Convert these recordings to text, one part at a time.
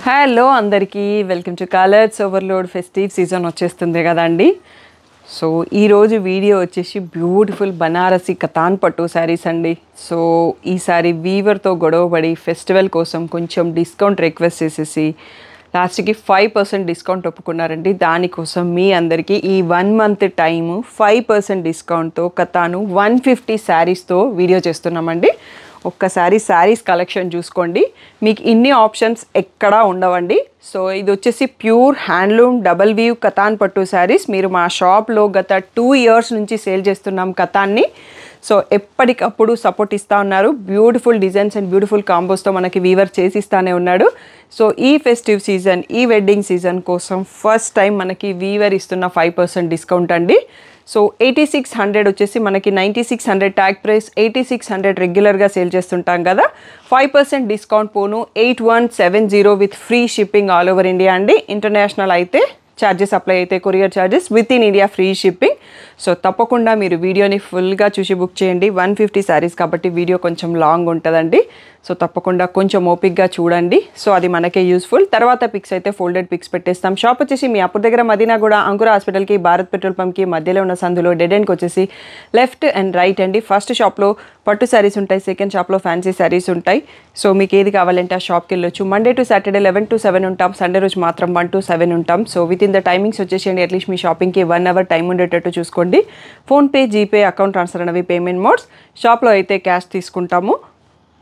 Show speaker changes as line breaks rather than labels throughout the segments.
Hello అందరికీ welcome to colours overload festive season వచ్చేస్తుంది కదండి. సో ఈరోజు వీడియో వచ్చేసి బ్యూటిఫుల్ బనారసి కతాన్ పట్టు శారీస్ అండి. సో ఈసారి వీవర్తో గొడవపడి ఫెస్టివల్ కోసం కొంచెం డిస్కౌంట్ రిక్వెస్ట్ చేసేసి లాస్ట్కి 5% డిస్కౌంట్ ఒప్పుకున్నారండి. దానికోసం మీ అందరికీ ఈ 1 మంత్ టైము 5% డిస్కౌంట్తో కతాను 150 శారీస్తో వీడియో చేస్తున్నామండి. ఒక్కసారి శారీస్ కలెక్షన్ చూసుకోండి, మీకు ఇన్ని ఆప్షన్స్ ఎక్కడా ఉండవండి. సో ఇది వచ్చేసి pure handloom double weave katan పట్టు శారీస్. మీరు మా షాప్లో గత 2 ఇయర్స్ నుంచి సేల్ చేస్తున్నాం కతాన్ని. సో ఎప్పటికప్పుడు సపోర్ట్ ఇస్తూ ఉన్నారు. బ్యూటిఫుల్ డిజైన్స్ అండ్ బ్యూటిఫుల్ కాంబోస్తో మనకి వీవర్ చేసిస్తానే ఉన్నాడు. సో ఈ ఫెస్టివ్ సీజన్, ఈ వెడ్డింగ్ సీజన్ కోసం ఫస్ట్ టైం మనకి వీవర్ ఇస్తున్న 5% డిస్కౌంట్ అండి. సో 8600 వచ్చేసి మనకి 9600 ట్యాగ్ ప్రైస్, 8600 రెగ్యులర్గా సేల్ చేస్తుంటాం కదా. 5% discount phone 8170 with free shipping all over India అండి. ఇంటర్నేషనల్ అయితే ఛార్జెస్ అప్లై అయితే courier charges, with in India free shipping. So తప్పకుండా మీరు వీడియోని ఫుల్గా చూసి బుక్ చేయండి. 150 శారీస్ కాబట్టి వీడియో కొంచెం లాంగ్ ఉంటుందండి. సో తప్పకుండా కొంచెం ఓపిక్గా చూడండి. సో అది మనకే యూస్ఫుల్. తర్వాత పిక్స్ అయితే ఫోల్డెడ్ పిక్స్ పెట్టేస్తాం. షాప్ వచ్చేసి మీ అప్పుడు దగ్గర మదీనాగూడ అంకుర హాస్పిటల్కి, భారత్ పెట్రోల్ పంప్కి మధ్యలో ఉన్న సందులో డెడ్ ఎండ్కి వచ్చేసి లెఫ్ట్ అండ్ రైట్ అండి. ఫస్ట్ షాప్లో పట్టు శారీస్ ఉంటాయి, సెకండ్ షాప్లో ఫ్యాన్సీ శారీస్ ఉంటాయి. సో మీకు ఏది కావాలంటే ఆ షాప్కి వెళ్ళొచ్చు. మండే టు సాటర్డే 11 to 7 ఉంటాం, సండే రోజు మాత్రం 1 to 7 ఉంటాం. So with in the timings వచ్చేసేయండి. అట్లీస్ట్ మీ షాపింగ్కి 1 hour టైం ఉండేటట్టు చూసుకోండి. ఫోన్పే, జీపే, అకౌంట్ ట్రాన్స్ఫర్ అనేవి పేమెంట్ మోడ్స్. షాప్లో అయితే క్యాష్ తీసుకుంటాము,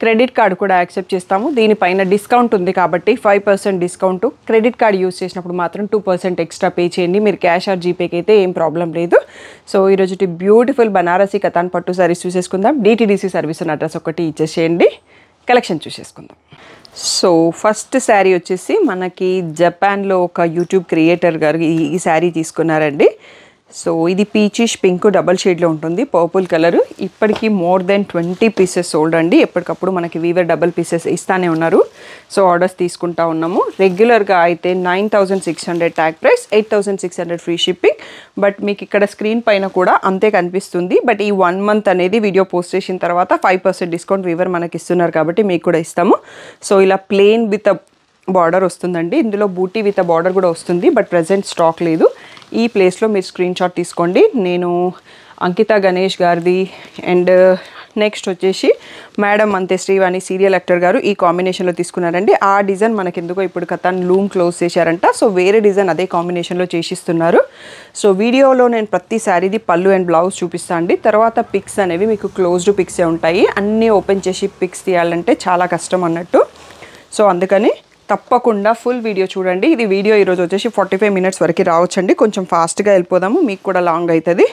క్రెడిట్ కార్డు కూడా యాక్సెప్ట్ చేస్తాము. దీనిపైన డిస్కౌంట్ ఉంది కాబట్టి 5% డిస్కౌంట్. క్రెడిట్ కార్డు యూస్ చేసినప్పుడు మాత్రం 2% ఎక్స్ట్రా పే చేయండి. మీరు క్యాష్ ఆర్ జీపేకి అయితే ఏం ప్రాబ్లం లేదు. సో ఈరోజు బ్యూటిఫుల్ బనారసి కతాన్ పట్టు సారీస్ చూసేసుకుందాం. డిటీడీసీ సర్వీస్ ఉన్న అడ్రస్ ఒకటి ఇచ్చేసేయండి, కలెక్షన్ చూసేసుకుందాం. సో ఫస్ట్ శారీ వచ్చేసి మనకి జపాన్లో ఒక యూట్యూబ్ క్రియేటర్ గారు ఈ శారీ తీసుకున్నారండి. సో ఇది పీచిష్ పింక్ డబల్ షేడ్లో ఉంటుంది, పర్పుల్ కలర్. ఇప్పటికీ మోర్ దెన్ 20 పీసెస్ సోల్డ్ అండి. ఎప్పటికప్పుడు మనకి వీవర్ డబల్ పీసెస్ ఇస్తానే ఉన్నారు. సో ఆర్డర్స్ తీసుకుంటా ఉన్నాము. రెగ్యులర్గా అయితే 9600 tag price, 8600 free shipping. But మీకు ఇక్కడ స్క్రీన్ పైన కూడా అంతే కనిపిస్తుంది. బట్ ఈ 1 మంత్ అనేది వీడియో పోస్ట్ చేసిన తర్వాత 5% డిస్కౌంట్ వీవర్ మనకి ఇస్తున్నారు కాబట్టి మీకు కూడా ఇస్తాము. సో ఇలా ప్లెయిన్ విత్ బార్డర్ వస్తుందండి. ఇందులో బూటీ విత్ బార్డర్ కూడా వస్తుంది, బట్ ప్రజెంట్ స్టాక్ లేదు. ఈ ప్లేస్లో మీరు స్క్రీన్ షాట్ తీసుకోండి. నేను అంకిత గణేష్ గారిది అండ్ నెక్స్ట్ వచ్చేసి మేడం అంతే శ్రీవాణి సీరియల్ యాక్టర్ గారు ఈ కాంబినేషన్లో తీసుకున్నారండి. ఆ డిజైన్ మనకి ఎందుకో ఇప్పుడు కతాన్ లూమ్ క్లోజ్ చేశారంట. సో వేరే డిజైన్ అదే కాంబినేషన్లో చేసిస్తున్నారు. సో వీడియోలో నేను ప్రతి శారీది పళ్ళు అండ్ బ్లౌజ్ చూపిస్తాను అండి. తర్వాత పిక్స్ అనేవి మీకు క్లోజ్డ్ పిక్సే ఉంటాయి. అన్నీ ఓపెన్ చేసి పిక్స్ తీయాలంటే చాలా కష్టం అన్నట్టు. సో అందుకని తప్పకుండా ఫుల్ వీడియో చూడండి. ఇది వీడియో ఈరోజు వచ్చేసి 45 minutes వరకు రావచ్చండి. కొంచెం ఫాస్ట్గా వెళ్ళిపోదాము, మీకు కూడా లాంగ్ అవుతుంది.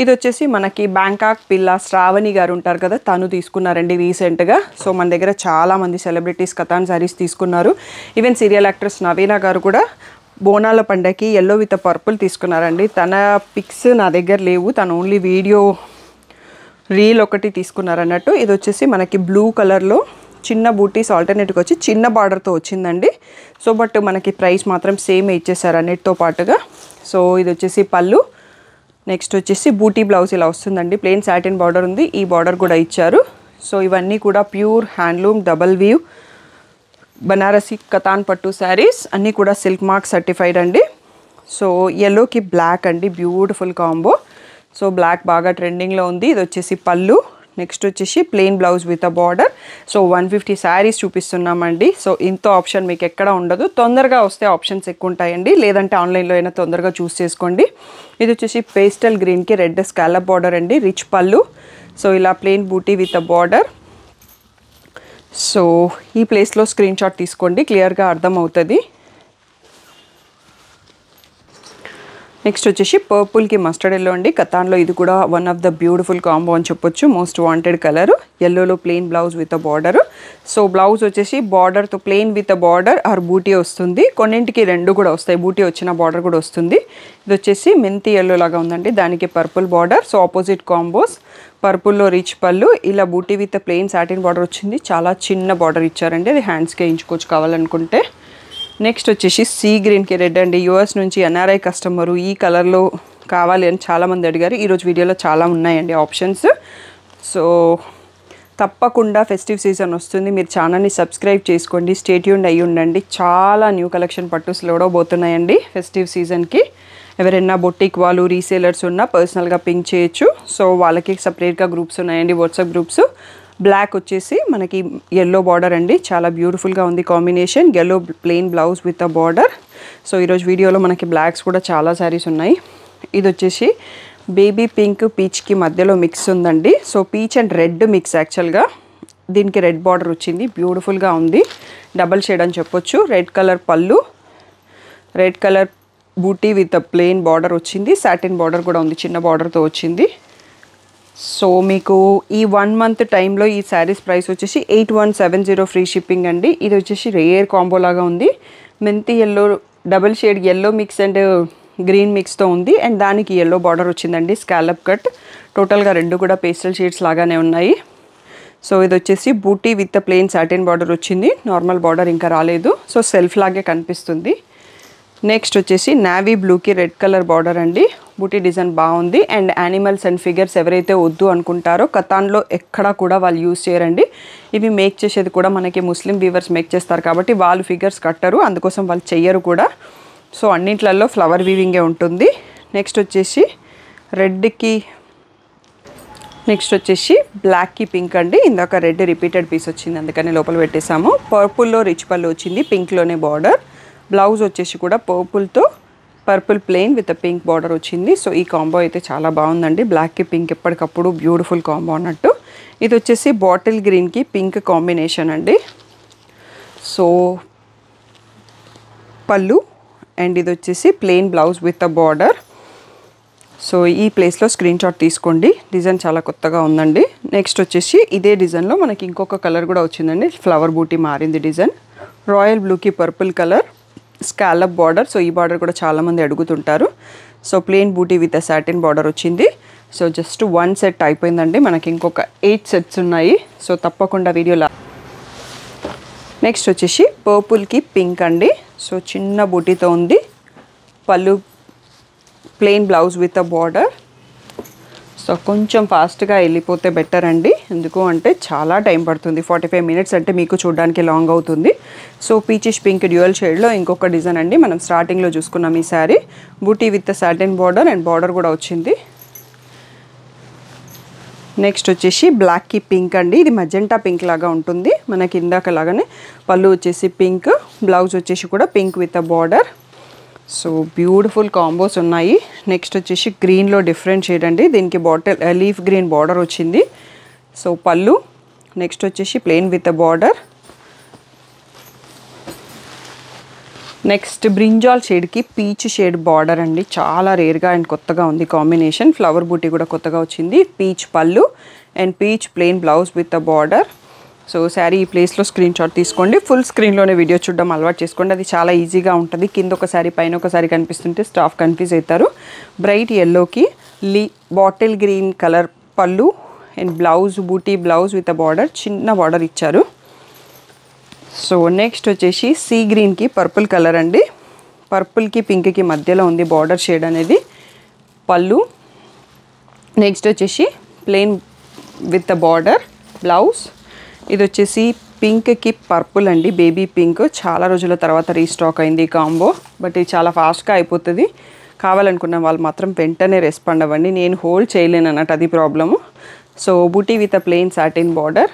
ఇది వచ్చేసి మనకి బ్యాంకాక్ పిల్ల శ్రావణి గారు ఉంటారు కదా, తను తీసుకున్నారండి రీసెంట్గా. సో మన దగ్గర చాలామంది సెలబ్రిటీస్ కతాన్ శారీస్ తీసుకున్నారు. ఈవెన్ సీరియల్ యాక్ట్రెస్ నవీనా గారు కూడా బోనాల పండగకి ఎల్లో విత్ పర్పుల్ తీసుకున్నారండి. తన పిక్స్ నా దగ్గర లేవు, తను ఓన్లీ వీడియో రీల్ ఒకటి తీసుకున్నారన్నట్టు. ఇది వచ్చేసి మనకి బ్లూ కలర్లో చిన్న బూటీస్ ఆల్టర్నేట్గా వచ్చి చిన్న బార్డర్తో వచ్చిందండి. సో బట్ మనకి ప్రైస్ మాత్రం సేమ్ ఇచ్చేసారు అన్నిటితో పాటుగా. సో ఇది వచ్చేసి పళ్ళు. నెక్స్ట్ వచ్చేసి బూటీ బ్లౌజ్ ఇలా వస్తుందండి. ప్లెయిన్ సాటిన్ బార్డర్ ఉంది, ఈ బార్డర్ కూడా ఇచ్చారు. సో ఇవన్నీ కూడా pure handloom double weave Banarasi katan పట్టు శారీస్. అన్నీ కూడా సిల్క్ మార్క్ సర్టిఫైడ్ అండి. సో ఎల్లోకి బ్లాక్ అండి, బ్యూటిఫుల్ కాంబో. సో బ్లాక్ బాగా ట్రెండింగ్లో ఉంది. ఇది వచ్చేసి పళ్ళు. నెక్స్ట్ వచ్చేసి plain blouse with a border. So 150 saris చూపిస్తున్నామండి. సో ఇంత ఆప్షన్ మీకు ఎక్కడ ఉండదు. తొందరగా వస్తే ఆప్షన్స్ ఎక్కువ ఉంటాయండి, లేదంటే ఆన్లైన్లో అయినా తొందరగా చూస్ చేసుకోండి. ఇది వచ్చేసి పేస్టల్ గ్రీన్కి రెడ్ స్కాలప్ బార్డర్ అండి, రిచ్ పళ్ళు. సో ఇలా plain buti with a border. So ఈ ప్లేస్లో స్క్రీన్ షాట్ తీసుకోండి, క్లియర్గా అర్థమవుతుంది. నెక్స్ట్ వచ్చేసి పర్పుల్కి మస్టర్డ్ ఎల్లో అండి. కతాన్లో ఇది కూడా one of the beautiful combo అని చెప్పొచ్చు. Most wanted colour. ఎల్లోలో plain blouse with a border. So blouse వచ్చేసి బార్డర్తో plain with a border or buti వస్తుంది. కొన్నింటికి రెండు కూడా వస్తాయి, బూటీ వచ్చిన బార్డర్ కూడా వస్తుంది. ఇది వచ్చేసి మెంతి ఎల్లో లాగా ఉందండి, దానికి purple border. So opposite combos. పర్పుల్లో రిచ్ పళ్ళు, ఇలా buti with plain satin border వచ్చింది. చాలా చిన్న బార్డర్ ఇచ్చారండి, అది హ్యాండ్స్కి వేయించుకోవచ్చు కావాలనుకుంటే. నెక్స్ట్ వచ్చేసి సీ గ్రీన్కి రెడ్ అండి. యూఎస్ నుంచి ఎన్ఆర్ఐ కస్టమరు ఈ కలర్లో కావాలి అని చాలామంది అడిగారు. ఈరోజు వీడియోలో చాలా ఉన్నాయండి ఆప్షన్స్. సో తప్పకుండా ఫెస్టివ్ సీజన్ వస్తుంది, మీరు ఛానల్ని సబ్స్క్రైబ్ చేసుకోండి, స్టే ట్యూన్డ్ అయ్యి ఉండండి. చాలా న్యూ కలెక్షన్ పట్టుస్ లోడబోతున్నాయండి ఫెస్టివ్ సీజన్కి. ఎవరైనా బొటిక్ వాళ్ళు రీసేలర్స్ ఉన్నా పర్సనల్గా పింక్ చేయొచ్చు. సో వాళ్ళకి సపరేట్గా గ్రూప్స్ ఉన్నాయండి, వాట్సాప్ గ్రూప్స్. బ్లాక్ వచ్చేసి మనకి ఎల్లో బార్డర్ అండి, చాలా బ్యూటిఫుల్గా ఉంది combination. Yellow plain blouse with a border. So ఈరోజు వీడియోలో మనకి బ్లాక్స్ కూడా చాలా శారీస్ ఉన్నాయి. ఇది వచ్చేసి బేబీ పింక్ పీచ్కి మధ్యలో మిక్స్ ఉందండి. So peach and red mix యాక్చువల్గా. దీనికి రెడ్ బార్డర్ వచ్చింది, బ్యూటిఫుల్గా ఉంది, డబల్ షేడ్ అని చెప్పొచ్చు. రెడ్ కలర్ పళ్ళు, red colour buti with plain border వచ్చింది. సాటిన్ బార్డర్ కూడా ఉంది, చిన్న బార్డర్తో వచ్చింది. సో మీకు ఈ 1 మంత్ టైంలో ఈ శారీస్ ప్రైస్ వచ్చేసి 8170 ఫ్రీ షిప్పింగ్ అండి. ఇది వచ్చేసి రేర్ కాంబో లాగా ఉంది. మెంతి yellow double shade yellow mix and green మిక్స్తో ఉంది. అండ్ దానికి ఎల్లో బార్డర్ వచ్చిందండి, స్కాలప్ కట్. టోటల్గా రెండు కూడా పేస్టల్ షేడ్స్ లాగానే ఉన్నాయి. సో ఇది వచ్చేసి బూటీ విత్ ప్లెయిన్ సాటిన్ బార్డర్ వచ్చింది, నార్మల్ బార్డర్ ఇంకా రాలేదు. సో సెల్ఫ్ లాగే కనిపిస్తుంది. నెక్స్ట్ వచ్చేసి నావీ బ్లూకి రెడ్ కలర్ బార్డర్ అండి. బూటీ డిజైన్ బాగుంది. అండ్ యానిమల్స్ అండ్ ఫిగర్స్ ఎవరైతే వద్దు అనుకుంటారో కతాన్లో ఎక్కడా కూడా వాళ్ళు యూజ్ చేయరండి. ఇవి మేక్ చేసేది కూడా మనకి ముస్లిం వీవర్స్ మేక్ చేస్తారు కాబట్టి వాళ్ళు ఫిగర్స్ కట్టరు, అందుకోసం వాళ్ళు చెయ్యరు కూడా. సో అన్నింట్లలో ఫ్లవర్ వీవింగే ఉంటుంది. నెక్స్ట్ వచ్చేసి రెడ్కి, నెక్స్ట్ వచ్చేసి బ్లాక్కి పింక్ అండి. ఇందాక రెడ్ రిపీటెడ్ పీస్ వచ్చింది, అందుకని లోపల పెట్టేసాము. పర్పుల్లో రిచ్ పళ్ళు వచ్చింది, పింక్లోనే బార్డర్. బ్లౌజ్ వచ్చేసి కూడా పర్పుల్తో purple plain with pink border వచ్చింది. సో ఈ కాంబో అయితే చాలా బాగుందండి. బ్లాక్కి పింక్ ఎప్పటికప్పుడు బ్యూటిఫుల్ కాంబో అన్నట్టు. ఇది వచ్చేసి బాటిల్ గ్రీన్కి పింక్ కాంబినేషన్ అండి. సో పళ్ళు అండ్ ఇది వచ్చేసి plain blouse with a border. So ఈ ప్లేస్లో స్క్రీన్ షాట్ తీసుకోండి, డిజైన్ చాలా కొత్తగా ఉందండి. నెక్స్ట్ వచ్చేసి ఇదే డిజైన్లో మనకి ఇంకొక కలర్ కూడా వచ్చిందండి, ఫ్లవర్ బూటీ మారింది డిజైన్. రాయల్ బ్లూకి purple colour, scallop border. So ఈ బార్డర్ కూడా చాలామంది అడుగుతుంటారు. So plain buti with satin border వచ్చింది. సో జస్ట్ 1 సెట్ అయిపోయిందండి, మనకి ఇంకొక 8 సెట్స్ ఉన్నాయి. సో తప్పకుండా వీడియోలో. నెక్స్ట్ వచ్చేసి పర్పుల్కి పింక్ అండి. సో చిన్న బూటీతో ఉంది, పళ్ళు plain blouse with a border. So కొంచెం ఫాస్ట్గా వెళ్ళిపోతే బెటర్ అండి, ఎందుకు అంటే చాలా టైం పడుతుంది. 45 మినిట్స్ అంటే మీకు చూడడానికి లాంగ్ అవుతుంది. సో పీచిష్ పింక్ డ్యూయల్ షేడ్లో ఇంకొక డిజైన్ అండి, మనం స్టార్టింగ్లో చూసుకున్నాం ఈ sari. Buti with satin border and border కూడా వచ్చింది. నెక్స్ట్ వచ్చేసి బ్లాక్కి పింక్ అండి. ఇది మజెంటా పింక్ లాగా ఉంటుంది మనకి ఇందాక లాగానే. పళ్ళు వచ్చేసి పింక్, బ్లౌజ్ వచ్చేసి కూడా pink with a border. So beautiful combos ఉన్నాయి. నెక్స్ట్ వచ్చేసి గ్రీన్లో డిఫరెంట్ షేడ్ అండి, దీనికి బాటిల్ లీఫ్ గ్రీన్ బార్డర్ వచ్చింది. సో పళ్ళు, నెక్స్ట్ వచ్చేసి plain with a border. Next brinjal షేడ్కి పీచ్ షేడ్ బార్డర్ అండి, చాలా రేర్గా అండ్ కొత్తగా ఉంది కాంబినేషన్. ఫ్లవర్ బూటీ కూడా కొత్తగా వచ్చింది. పీచ్ పళ్ళు and peach plain blouse with a border. So sari ఈ ప్లేస్లో స్క్రీన్ షాట్ తీసుకోండి, ఫుల్ స్క్రీన్లోనే వీడియో చూడడం అలవాటు చేసుకోండి, అది చాలా ఈజీగా ఉంటుంది. కింద ఒకసారి పైన ఒకసారి కనిపిస్తుంటే స్టాఫ్ కన్ఫ్యూజ్ అవుతారు. బ్రైట్ ఎల్లోకి బాటిల్ గ్రీన్ కలర్ పళ్ళు and blouse buti blouse with a border, చిన్న బార్డర్ ఇచ్చారు. సో నెక్స్ట్ వచ్చేసి సీ గ్రీన్కి పర్పుల్ కలర్ అండి. పర్పుల్కి పింక్కి మధ్యలో ఉంది బార్డర్ షేడ్ అనేది. పళ్ళు, నెక్స్ట్ వచ్చేసి plain with a border blouse. ఇది వచ్చేసి పింక్కి పర్పుల్ అండి, బేబీ పింక్. చాలా రోజుల తర్వాత రీస్టాక్ అయింది ఈ కాంబో, బట్ ఇది చాలా ఫాస్ట్గా అయిపోతుంది. కావాలనుకున్న వాళ్ళు మాత్రం వెంటనే రెస్పాండ్ అవ్వండి, నేను హోల్డ్ చేయలేను అన్నట్టు, అది problem. So buti with a plain satin border.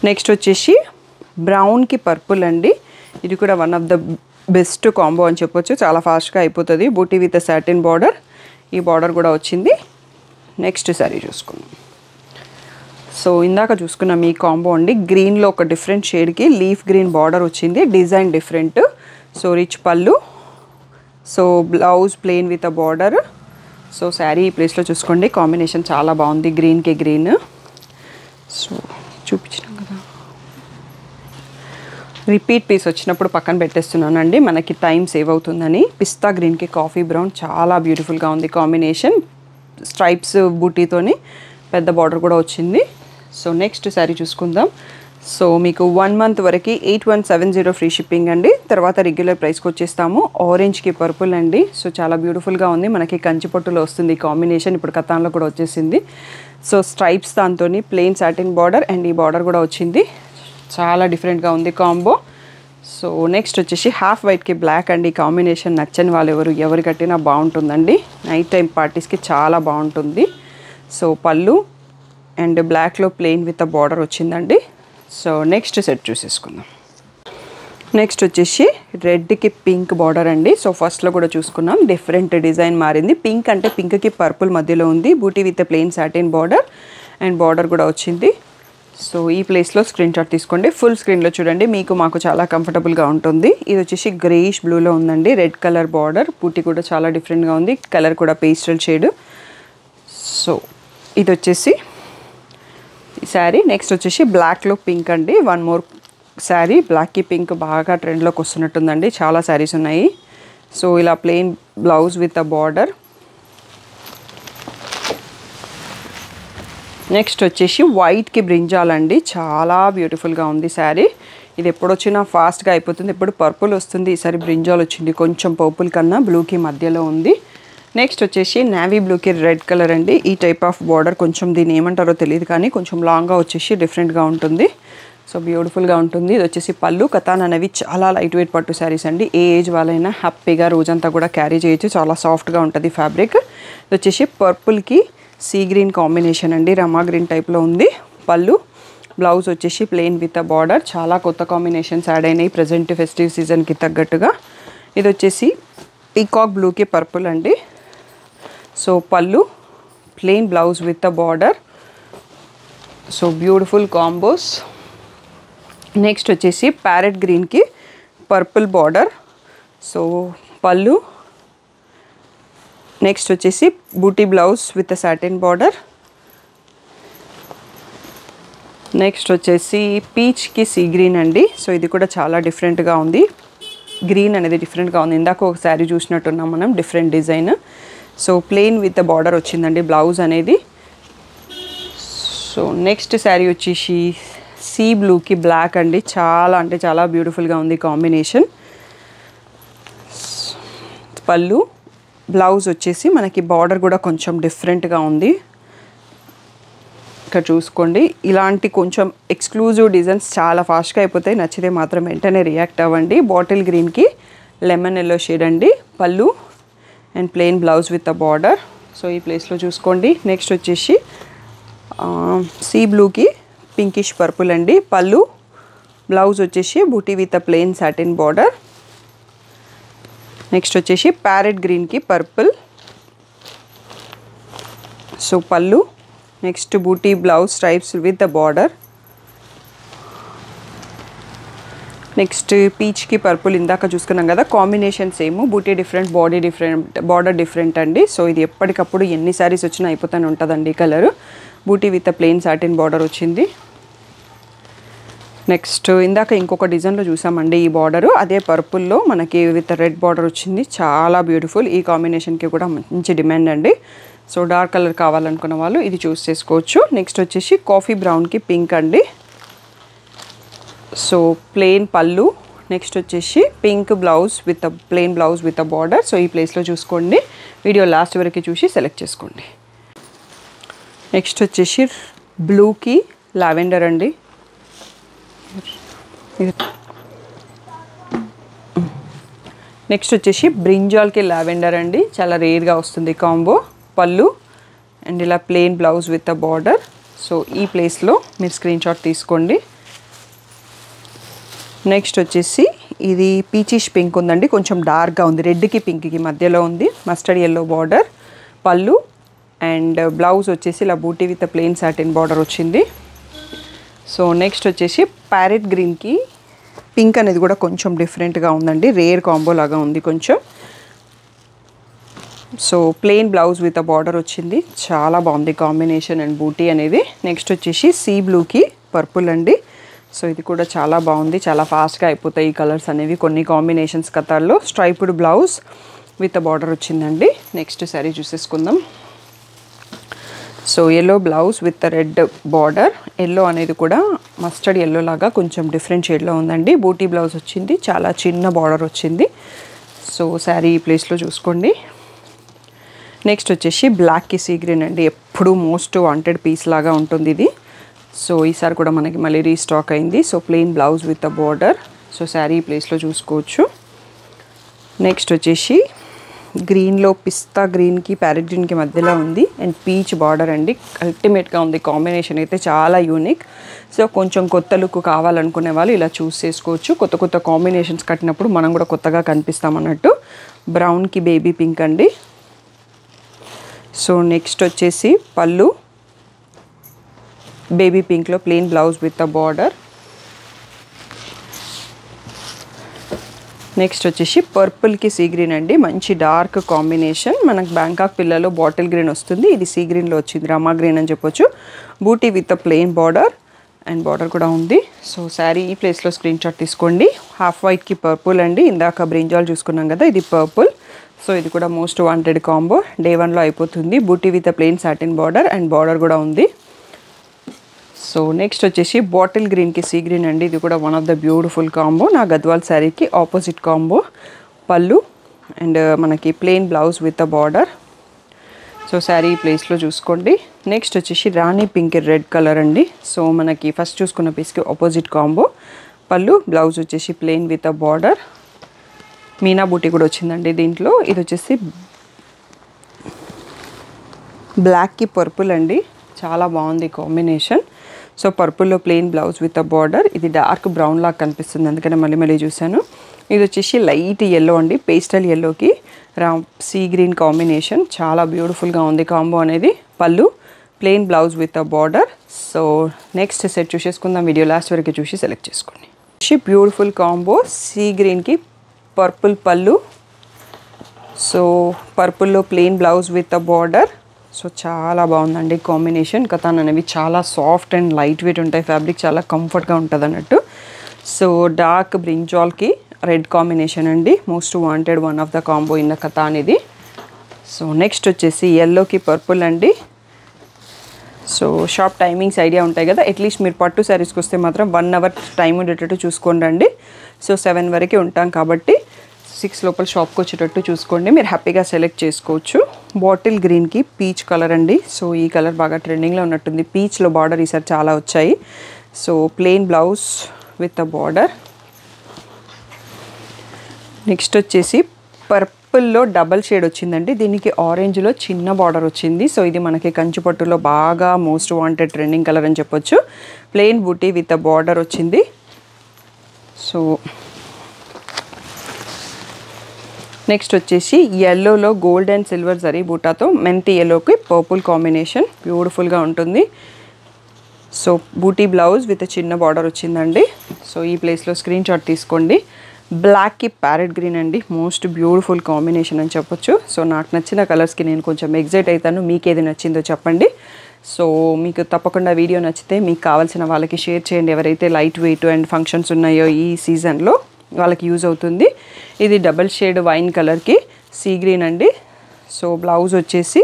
Next వచ్చేసి బ్రౌన్కి పర్పుల్ అండి. ఇది కూడా one of the best combo అని చెప్పొచ్చు, చాలా ఫాస్ట్గా అయిపోతుంది. బూటీ విత్ సాటిన్ బార్డర్, ఈ బార్డర్ కూడా వచ్చింది. నెక్స్ట్ శారీ చూసుకుందాం. సో ఇందాక చూసుకున్నాం ఈ కాంబో అండి. గ్రీన్లో ఒక డిఫరెంట్ షేడ్కి లీఫ్ గ్రీన్ బార్డర్ వచ్చింది, డిజైన్ డిఫరెంట్. సో రిచ్ పళ్ళు, so blouse plain with a border. So sari ఈ ప్లేస్లో చూసుకోండి, కాంబినేషన్ చాలా బాగుంది, గ్రీన్కి గ్రీన్. సో చూపించినాం కదా, రిపీట్ పీస్ వచ్చినప్పుడు పక్కన పెట్టేస్తున్నానండి, మనకి టైం సేవ్ అవుతుందని. పిస్తా గ్రీన్కి కాఫీ బ్రౌన్, చాలా బ్యూటిఫుల్గా ఉంది కాంబినేషన్. స్ట్రైప్స్ బూటీతోని పెద్ద బార్డర్ కూడా వచ్చింది. సో నెక్స్ట్ శారీ చూసుకుందాం. సో మీకు 1 మంత్ వరకు 8170 ఫ్రీ షిప్పింగ్ అండి. తర్వాత రెగ్యులర్ ప్రైస్కి వచ్చేస్తాము. ఆరెంజ్కి పర్పుల్ అండి. సో చాలా బ్యూటిఫుల్గా ఉంది. మనకి కంచి పట్టులో వస్తుంది ఈ కాంబినేషన్. ఇప్పుడు కతాన్లో కూడా వచ్చేసింది. సో స్ట్రైప్స్ దాంతో ప్లెయిన్ సాటిన్ బార్డర్ అండ్ ఈ బార్డర్ కూడా వచ్చింది. చాలా డిఫరెంట్గా ఉంది కాంబో. సో నెక్స్ట్ వచ్చేసి హాఫ్ వైట్కి బ్లాక్ అండి. కాంబినేషన్ నచ్చని వాళ్ళు ఎవరు కట్టినా బాగుంటుందండి. నైట్ టైం పార్టీస్కి చాలా బాగుంటుంది. సో పళ్ళు అండ్ బ్లాక్లో ప్లెయిన్ విత్ బార్డర్ వచ్చిందండి. సో నెక్స్ట్ సెట్ చూసేసుకుందాం. నెక్స్ట్ వచ్చేసి రెడ్కి పింక్ బార్డర్ అండి. సో ఫస్ట్లో కూడా చూసుకున్నాం, డిఫరెంట్ డిజైన్ మారింది. పింక్ అంటే పింక్కి పర్పుల్ మధ్యలో ఉంది. Buti with plain satin border and border కూడా వచ్చింది. సో ఈ ప్లేస్లో స్క్రీన్ షాట్ తీసుకోండి. ఫుల్ స్క్రీన్లో చూడండి, మీకు మాకు చాలా కంఫర్టబుల్గా ఉంటుంది. ఇది వచ్చేసి గ్రేయిష్ బ్లూలో ఉందండి. రెడ్ కలర్ బార్డర్, బూటీ కూడా చాలా డిఫరెంట్గా ఉంది. కలర్ కూడా పేస్టల్ షేడ్. సో ఇది వచ్చేసి ఈ శారీ. నెక్స్ట్ వచ్చేసి బ్లాక్లో పింక్ అండి. One more sari. బ్లాక్కి పింక్ బాగా ట్రెండ్లోకి వస్తున్నట్టుందండి. చాలా శారీస్ ఉన్నాయి. సో ఇలా plain blouse with a border. Next వచ్చేసి వైట్కి బ్రింజాల్ అండి. చాలా బ్యూటిఫుల్గా ఉంది శారీ. ఇది ఎప్పుడొచ్చినా ఫాస్ట్గా అయిపోతుంది. ఇప్పుడు పర్పుల్ వస్తుంది, ఈసారి బ్రింజాల్ వచ్చింది. కొంచెం పర్పుల్ కన్నా బ్లూకి మధ్యలో ఉంది. నెక్స్ట్ వచ్చేసి నేవీ బ్లూకి రెడ్ కలర్ అండి. ఈ టైప్ ఆఫ్ బార్డర్ కొంచెం దీన్ని ఏమంటారో తెలియదు కానీ కొంచెం లాంగ్గా వచ్చేసి డిఫరెంట్గా ఉంటుంది. సో బ్యూటిఫుల్గా ఉంటుంది. ఇది వచ్చేసి పళ్ళు. కతాన్ అనేవి చాలా లైట్ వెయిట్ పట్టు శారీస్ అండి. ఏ ఏజ్ వాళ్ళైనా హ్యాపీగా రోజంతా కూడా క్యారీ చేయొచ్చు. చాలా సాఫ్ట్గా ఉంటుంది ఫ్యాబ్రిక్. ఇది వచ్చేసి పర్పుల్కి సీ గ్రీన్ కాంబినేషన్ అండి. రమా గ్రీన్ టైప్లో ఉంది. పళ్ళు, బ్లౌజ్ వచ్చేసి ప్లెయిన్ విత్ అ బార్డర్. చాలా కొత్త కాంబినేషన్స్ యాడ్ అయినాయి ప్రజెంట్ ఫెస్టివ్ సీజన్కి తగ్గట్టుగా. ఇది వచ్చేసి పీకాక్ బ్లూకి పర్పుల్ అండి. సో పళ్ళు, plain blouse with a border. So beautiful combos. Next వచ్చేసి ప్యారెట్ గ్రీన్కి పర్పుల్ బార్డర్. సో పళ్ళు. నెక్స్ట్ వచ్చేసి బూటీ blouse with satin border. Next వచ్చేసి పీచ్కి సీ గ్రీన్ అండి. సో ఇది కూడా చాలా డిఫరెంట్గా ఉంది. గ్రీన్ అనేది డిఫరెంట్గా ఉంది. ఇందాక ఒక శారీ చూసినట్టున్నాం మనం, different design. So plain with border వచ్చిందండి బ్లౌజ్ అనేది. సో నెక్స్ట్ శారీ వచ్చేసి సీ బ్లూకి బ్లాక్ అండి. చాలా అంటే చాలా బ్యూటిఫుల్గా ఉంది కాంబినేషన్. పళ్ళు, బ్లౌజ్ వచ్చేసి మనకి బార్డర్ కూడా కొంచెం డిఫరెంట్గా ఉంది. ఇక్కడ చూసుకోండి. ఇలాంటి కొంచెం ఎక్స్క్లూజివ్ డిజైన్స్ చాలా ఫాస్ట్గా అయిపోతాయి. నచ్చితే మాత్రం వెంటనే రియాక్ట్ అవ్వండి. బాటిల్ గ్రీన్కి లెమన్ ఎల్లో షేడ్ అండి. పళ్ళు and plain blouse with a border. So ఈ ప్లేస్లో చూసుకోండి. నెక్స్ట్ వచ్చేసి సీ బ్లూకి పింకిష్ పర్పుల్ అండి. పళ్ళు, బ్లౌజ్ వచ్చేసి బూటీ with a plain satin border. Next వచ్చేసి ప్యారెట్ గ్రీన్కి పర్పుల్. సో పళ్ళు, next buti blouse stripes with the border. Next పీచ్కి పర్పుల్ ఇందాక చూసుకున్నాం కదా, combination same, buti different, body different, border different అండి. సో ఇది ఎప్పటికప్పుడు ఎన్ని శారీస్ వచ్చినా అయిపోతూనే ఉంటుందండి colour. Buti with plain satin border వచ్చింది. నెక్స్ట్ ఇందాక ఇంకొక డిజైన్లో చూసామండి ఈ బార్డరు, అదే పర్పుల్లో మనకి విత్ రెడ్ బార్డర్ వచ్చింది. చాలా బ్యూటిఫుల్. ఈ కాంబినేషన్కి కూడా మంచి డిమాండ్ అండి. సో డార్క్ కలర్ కావాలనుకున్న వాళ్ళు ఇది చూస్ చేసుకోవచ్చు. నెక్స్ట్ వచ్చేసి కాఫీ బ్రౌన్కి పింక్ అండి. సో ప్లెయిన్ పళ్ళు. నెక్స్ట్ వచ్చేసి pink blouse with plain blouse with border. So ఈ ప్లేస్లో చూసుకోండి. వీడియో లాస్ట్ వరకు చూసి సెలెక్ట్ చేసుకోండి. నెక్స్ట్ వచ్చేసి బ్లూకి లావెండర్ అండి. నెక్స్ట్ వచ్చేసి బ్రింజాల్కి లావెండర్ అండి. చాలా రేర్గా వస్తుంది కాంబో. పళ్ళు అండ్ ఇలా plain blouse with border. So ఈ ప్లేస్లో మీరు స్క్రీన్ షాట్ తీసుకోండి. నెక్స్ట్ వచ్చేసి ఇది పీచిష్ పింక్ ఉందండి. కొంచెం డార్క్గా ఉంది. రెడ్కి పింక్కి మధ్యలో ఉంది. Mustard yellow border. పళ్ళు అండ్ బ్లౌజ్ వచ్చేసి ఇలా buti with plain satin border వచ్చింది. సో నెక్స్ట్ వచ్చేసి ప్యారెట్ గ్రీన్కి పింక్ అనేది కూడా కొంచెం డిఫరెంట్గా ఉందండి. రేర్ కాంబో లాగా ఉంది కొంచెం. So plain blouse with border వచ్చింది. చాలా బాగుంది కాంబినేషన్ అండ్ బూటీ అనేది. నెక్స్ట్ వచ్చేసి సీ బ్లూకి పర్పుల్ అండి. సో ఇది కూడా చాలా బాగుంది. చాలా ఫాస్ట్గా అయిపోతాయి ఈ కలర్స్ అనేవి. కొన్ని కాంబినేషన్స్ కథల్లో స్ట్రైప్డ్ బ్లౌజ్ విత్ బార్డర్ వచ్చిందండి. నెక్స్ట్ శారీ చూసేసుకుందాం. So yellow blouse with red border. Yellow అనేది కూడా మస్టర్డ్ ఎల్లో లాగా కొంచెం డిఫరెంట్ షేడ్లో ఉందండి. బూటీ బ్లౌజ్ వచ్చింది, చాలా చిన్న బార్డర్ వచ్చింది. సో శారీ ఈ ప్లేస్లో చూసుకోండి. నెక్స్ట్ వచ్చేసి బ్లాక్కి సీ గ్రీన్ అండి. ఎప్పుడు మోస్ట్ వాంటెడ్ పీస్ లాగా ఉంటుంది ఇది. సో ఈసారి కూడా మనకి మళ్ళీ రీస్టాక్ అయింది. So plain blouse with a border. So sari ఈ ప్లేస్లో చూసుకోవచ్చు. నెక్స్ట్ వచ్చేసి గ్రీన్లో పిస్తా గ్రీన్కి ప్యారెట్ గ్రీన్కి మధ్యలో ఉంది అండ్ పీచ్ బార్డర్ అండి. అల్టిమేట్గా ఉంది. కాంబినేషన్ అయితే చాలా యూనిక్. సో కొంచెం కొత్త లుక్ కావాలనుకునే వాళ్ళు ఇలా చూస్ చేసుకోవచ్చు. కొత్త కొత్త కాంబినేషన్స్ కట్టినప్పుడు మనం కూడా కొత్తగా కనిపిస్తాం అన్నట్టు. బ్రౌన్కి బేబీ పింక్ అండి. సో నెక్స్ట్ వచ్చేసి పళ్ళు బేబీ పింక్లో plain blouse with a border. Next వచ్చేసి పర్పుల్కి సీ గ్రీన్ అండి. మంచి డార్క్ కాంబినేషన్. మనకు బ్యాంకాక్ పిల్లలో బాటిల్ గ్రీన్ వస్తుంది, ఇది సీ గ్రీన్లో వచ్చింది, రమా గ్రీన్ అని చెప్పొచ్చు. Buti with a plain border and border కూడా ఉంది. సో శారీ ఈ ప్లేస్లో స్క్రీన్ షాట్ తీసుకోండి. హాఫ్ వైట్కి పర్పుల్ అండి. ఇందాక బ్రింజాల్ చూసుకున్నాం కదా, ఇది పర్పుల్. సో ఇది కూడా మోస్ట్ వాంటెడ్ కాంబో. డే 1లో అయిపోతుంది. బూటీ with a plain satin border and border కూడా ఉంది. సో నెక్స్ట్ వచ్చేసి బాటిల్ గ్రీన్కి సీ గ్రీన్ అండి. ఇది కూడా one of the beautiful combo. నా గద్వాల్ శారీకి ఆపోజిట్ కాంబో. పళ్ళు అండ్ మనకి plain blouse with a border. So sari ఈ ప్లేస్లో చూసుకోండి. నెక్స్ట్ వచ్చేసి రాణి పింక్ రెడ్ కలర్ అండి. సో మనకి ఫస్ట్ చూసుకున్న పీస్కి ఆపోజిట్ కాంబో. పళ్ళు బ్లౌజ్ వచ్చేసి ప్లెయిన్ విత్ అ బార్డర్. మీనా బూటీ కూడా వచ్చిందండి దీంట్లో. ఇది వచ్చేసి బ్లాక్కి పర్పుల్ అండి. చాలా బాగుంది కాంబినేషన్. సో పర్పుల్లో plain blouse with a border. ఇది డార్క్ బ్రౌన్ లాగా కనిపిస్తుంది, అందుకనే మళ్ళీ చూశాను. ఇది వచ్చేసి లైట్ ఎల్లో అండి. పేస్టల్ ఎల్లోకి సీ గ్రీన్ కాంబినేషన్. చాలా బ్యూటిఫుల్గా ఉంది కాంబో అనేది. పళ్ళు plain blouse with a border. So next set చూసేసుకుందాం. వీడియో లాస్ట్ వరకు చూసి సెలెక్ట్ చేసుకోండి. Beautiful combo. సీ గ్రీన్కి పర్పుల్ పళ్ళు. సో పర్పుల్లో plain blouse with a border. So చాలా బాగుందండి కాంబినేషన్. కథాన్ అనేవి చాలా సాఫ్ట్ అండ్ లైట్ వెయిట్ ఉంటాయి. ఫ్యాబ్రిక్ చాలా కంఫర్ట్గా ఉంటుంది అన్నట్టు. సో డార్క్ బ్రింజాల్కి రెడ్ కాంబినేషన్ అండి. Most wanted one of the combo in the కథాన్ ఇది. సో నెక్స్ట్ వచ్చేసి ఎల్లోకి పర్పుల్ అండి. సో షాప్ టైమింగ్స్ ఐడియా ఉంటాయి కదా. అట్లీస్ట్ మీరు పట్టు శారీస్కి వస్తే మాత్రం 1 అవర్ టైం ఉండేటట్టు చూసుకోండి రండి. సో 7 వరకు ఉంటాం కాబట్టి 6 లోపల షాప్కి వచ్చేటట్టు చూసుకోండి. మీరు హ్యాపీగా సెలెక్ట్ చేసుకోవచ్చు. బాటిల్ గ్రీన్కి పీచ్ కలర్ అండి. సో ఈ కలర్ బాగా ట్రెండింగ్లో ఉన్నట్టుంది. పీచ్లో బార్డర్ ఈసారి చాలా వచ్చాయి. So plain blouse with a border. Next వచ్చేసి పర్పుల్లో డబల్ షేడ్ వచ్చిందండి. దీనికి ఆరెంజ్లో చిన్న బార్డర్ వచ్చింది. సో ఇది మనకి కంచి పట్టులో బాగా మోస్ట్ వాంటెడ్ ట్రెండింగ్ కలర్ అని చెప్పొచ్చు. Plain buti with a border వచ్చింది. సో నెక్స్ట్ వచ్చేసి ఎల్లోలో గోల్డ్ అండ్ సిల్వర్ జరీ బూటాతో మెంతి ఎల్లోకి పర్పుల్ కాంబినేషన్. బ్యూటిఫుల్గా ఉంటుంది. సో బూటీ బ్లౌజ్ విత్ చిన్న బార్డర్ వచ్చిందండి. సో ఈ ప్లేస్లో స్క్రీన్ షాట్ తీసుకోండి. బ్లాక్కి ప్యారెట్ గ్రీన్ అండి. మోస్ట్ బ్యూటిఫుల్ కాంబినేషన్ అని చెప్పొచ్చు. సో నాకు నచ్చిన కలర్స్కి నేను కొంచెం ఎగ్జైట్ అవుతాను. మీకు ఏది నచ్చిందో చెప్పండి. సో మీకు తప్పకుండా వీడియో నచ్చితే మీకు కావాల్సిన వాళ్ళకి షేర్ చేయండి. ఎవరైతే లైట్ వెయిట్ అండ్ ఫంక్షన్స్ ఉన్నాయో ఈ సీజన్లో వాళ్ళకి యూజ్ అవుతుంది. ఇది డబల్ షేడ్ వైన్ కలర్కి సీ గ్రీన్ అండి. సో బ్లౌజ్ వచ్చేసి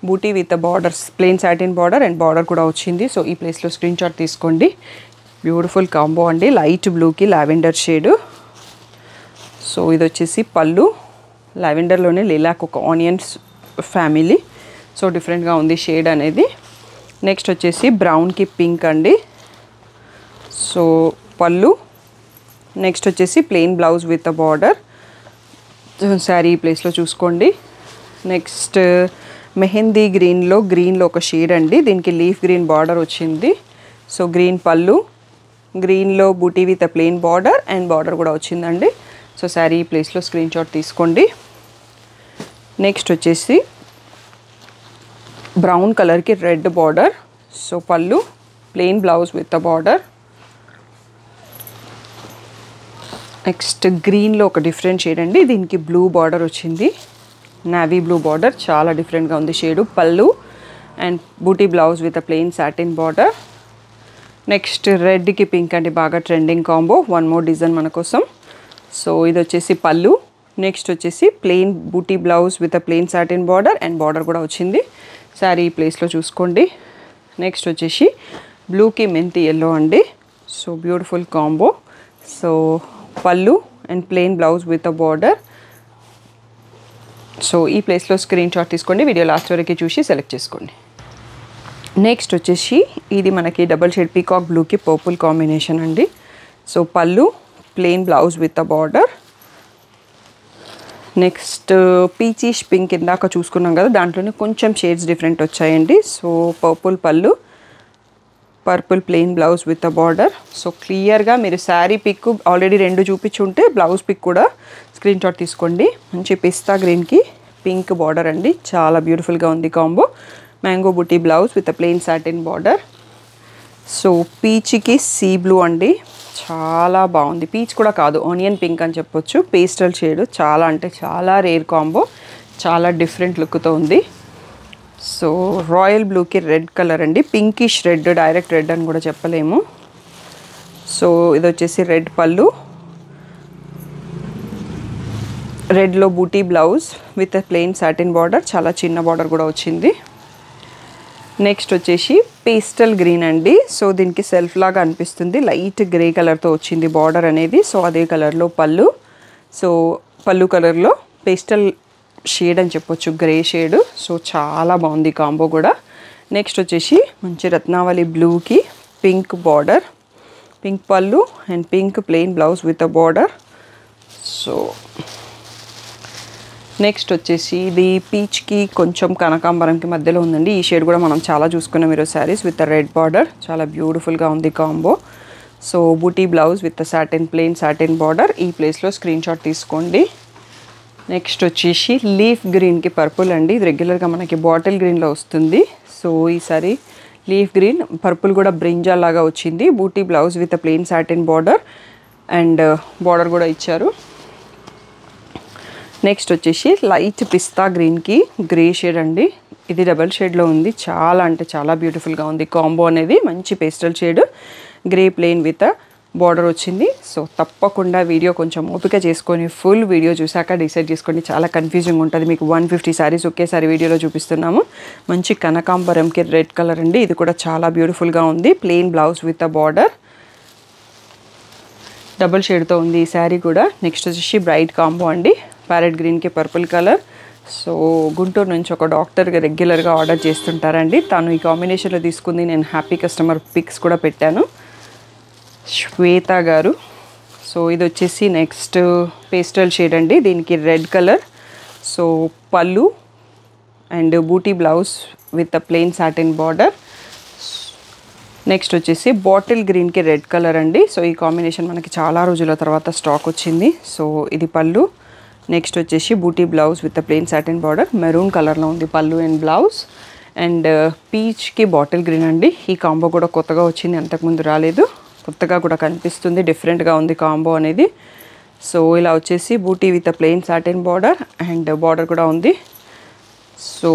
బూటీ with borders, plain satin border and border కూడా వచ్చింది. సో ఈ ప్లేస్లో స్క్రీన్ షాట్ తీసుకోండి. బ్యూటిఫుల్ కాంబో అండి. లైట్ బ్లూకి లావెండర్ షేడు. సో ఇది వచ్చేసి పళ్ళు. లావెండర్లోనే లిలాక్ ఒక ఆనియన్స్ ఫ్యామిలీ. సో డిఫరెంట్గా ఉంది షేడ్ అనేది. నెక్స్ట్ వచ్చేసి బ్రౌన్కి పింక్ అండి. సో పళ్ళు. నెక్స్ట్ వచ్చేసి plain blouse with a border. Sari ఈ ప్లేస్లో చూసుకోండి. నెక్స్ట్ మెహందీ గ్రీన్లో ఒక షేడ్ అండి. దీనికి లీఫ్ గ్రీన్ బార్డర్ వచ్చింది. సో గ్రీన్ పళ్ళు, గ్రీన్లో బూటీ with a plain border and border కూడా వచ్చిందండి. సో శారీ ఈ ప్లేస్లో స్క్రీన్ షాట్ తీసుకోండి. నెక్స్ట్ వచ్చేసి బ్రౌన్ కలర్కి రెడ్ బార్డర్. సో పళ్ళు, plain blouse with a border. Next గ్రీన్లో ఒక డిఫరెంట్ షేడ్ అండి. దీనికి బ్లూ బార్డర్ వచ్చింది. నావీ బ్లూ బార్డర్ చాలా డిఫరెంట్గా ఉంది షేడు. పళ్ళు and booty blouse with a plain satin border. Next రెడ్కి పింక్ అండి. బాగా trending combo. One more design మన కోసం. సో ఇది వచ్చేసి పళ్ళు. నెక్స్ట్ వచ్చేసి plain booty blouse with a plain satin border and border కూడా వచ్చింది. శారీ ఈ ప్లేస్లో చూసుకోండి. నెక్స్ట్ వచ్చేసి బ్లూకి మెంతి ఎల్లో అండి. So beautiful combo. సో పళ్ళు and plain blouse with a border. So ఈ ప్లేస్లో స్క్రీన్ షాట్ తీసుకోండి, వీడియో లాస్ట్ వరకు చూసి సెలెక్ట్ చేసుకోండి. నెక్స్ట్ వచ్చేసి ఇది మనకి డబల్ షేడ్ పీకాక్ బ్లూకి పర్పుల్ కాంబినేషన్ అండి. సో పళ్ళు plain blouse with a border. Next peachish pink ఇందాక చూసుకున్నాం కదా, దాంట్లోనే కొంచెం షేడ్స్ డిఫరెంట్ వచ్చాయండి. సో పర్పుల్ పళ్ళు, purple plain blouse with a border. So క్లియర్గా మీరు sari pick already 2 చూపించుంటే blouse pick కూడా స్క్రీన్ షాట్ తీసుకోండి. మంచి పిస్తా గ్రీన్కి పింక్ బార్డర్ అండి, చాలా బ్యూటిఫుల్గా ఉంది కాంబో. మ్యాంగో బుటీ blouse with a plain satin border. So పీచ్కి సీ బ్లూ అండి, చాలా బాగుంది. పీచ్ కూడా కాదు, ఆనియన్ పింక్ అని చెప్పొచ్చు. పేస్టల్ షేడ్, చాలా అంటే చాలా రేర్ కాంబో, చాలా డిఫరెంట్ లుక్తో ఉంది. సో రాయల్ బ్లూకి రెడ్ కలర్ అండి, పింకిష్ రెడ్, డైరెక్ట్ రెడ్ అని కూడా చెప్పలేము. సో ఇది వచ్చేసి రెడ్ పళ్ళు, రెడ్లో బూటీ blouse with plain satin border, చాలా చిన్న బార్డర్ కూడా వచ్చింది. నెక్స్ట్ వచ్చేసి పేస్టల్ గ్రీన్ అండి. సో దీనికి సెల్ఫ్ లాగా అనిపిస్తుంది, లైట్ గ్రే కలర్తో వచ్చింది బార్డర్ అనేది. సో అదే కలర్లో పళ్ళు. సో పళ్ళు కలర్లో పేస్టల్ షేడ్ అని చెప్పొచ్చు, గ్రే షేడ్. సో చాలా బాగుంది కాంబో కూడా. నెక్స్ట్ వచ్చేసి మంచి రత్నావళి బ్లూకి పింక్ బార్డర్, పింక్ పళ్ళు and pink plain blouse with a border. So next వచ్చేసి ఇది పీచ్కి కొంచెం కనకాంబరంకి మధ్యలో ఉందండి. ఈ షేడ్ కూడా మనం చాలా చూసుకున్నాం మీరు శారీస్ విత్ రెడ్ బార్డర్, చాలా బ్యూటిఫుల్గా ఉంది combo. So booty blouse with satin plain satin border. ఈ ప్లేస్లో స్క్రీన్ షాట్ తీసుకోండి. నెక్స్ట్ వచ్చేసి లీఫ్ గ్రీన్కి పర్పుల్ అండి. ఇది రెగ్యులర్గా మనకి బాటిల్ గ్రీన్లో వస్తుంది. సో ఈసారి లీఫ్ గ్రీన్ పర్పుల్ కూడా బ్రింజాల్ లాగా వచ్చింది. బూటీ blouse with plain satin border and border కూడా ఇచ్చారు. నెక్స్ట్ వచ్చేసి లైట్ పిస్తా గ్రీన్కి గ్రే షేడ్ అండి. ఇది డబల్ షేడ్లో ఉంది, చాలా అంటే చాలా బ్యూటిఫుల్గా ఉంది కాంబో అనేది. మంచి pastel shade, grey plain with border వచ్చింది. సో తప్పకుండా వీడియో కొంచెం ఓపిక చేసుకొని ఫుల్ వీడియో చూసాక డిసైడ్ చేసుకోండి, చాలా కన్ఫ్యూజింగ్ ఉంటుంది. మీకు 150 శారీస్ ఒకేసారి వీడియోలో చూపిస్తున్నాము. మంచి కనకాంబరంకి రెడ్ కలర్ అండి, ఇది కూడా చాలా బ్యూటిఫుల్గా ఉంది. Plain blouse with border, double షేడ్తో ఉంది ఈ శారీ కూడా. నెక్స్ట్ వచ్చేసి బ్రైట్ కాంబో అండి, ప్యారెట్ గ్రీన్కి పర్పుల్ కలర్. సో గుంటూరు నుంచి ఒక డాక్టర్గా రెగ్యులర్గా ఆర్డర్ చేస్తుంటారండి, తను ఈ కాంబినేషన్లో తీసుకుంది. నేను హ్యాపీ కస్టమర్ పిక్స్ కూడా పెట్టాను, శ్వేత గారు. సో ఇది వచ్చేసి నెక్స్ట్ పేస్టల్ షేడ్ అండి, దీనికి రెడ్ కలర్. సో పళ్ళు and booty blouse with plain satin border. Next వచ్చేసి బాటిల్ గ్రీన్కి రెడ్ కలర్ అండి. సో ఈ కాంబినేషన్ మనకి చాలా రోజుల తర్వాత స్టాక్ వచ్చింది. సో ఇది పళ్ళు. నెక్స్ట్ వచ్చేసి బూటీ blouse with plain satin border, maroon కలర్లో ఉంది పళ్ళు అండ్ బ్లౌజ్. అండ్ పీచ్కి బాటిల్ గ్రీన్ అండి. ఈ కాంబో కూడా కొత్తగా వచ్చింది, అంతకుముందు రాలేదు, కొత్తగా కూడా కనిపిస్తుంది, డిఫరెంట్గా ఉంది కాంబో అనేది. సో ఇలా వచ్చేసి బూటీ with plain satin border and border కూడా ఉంది. సో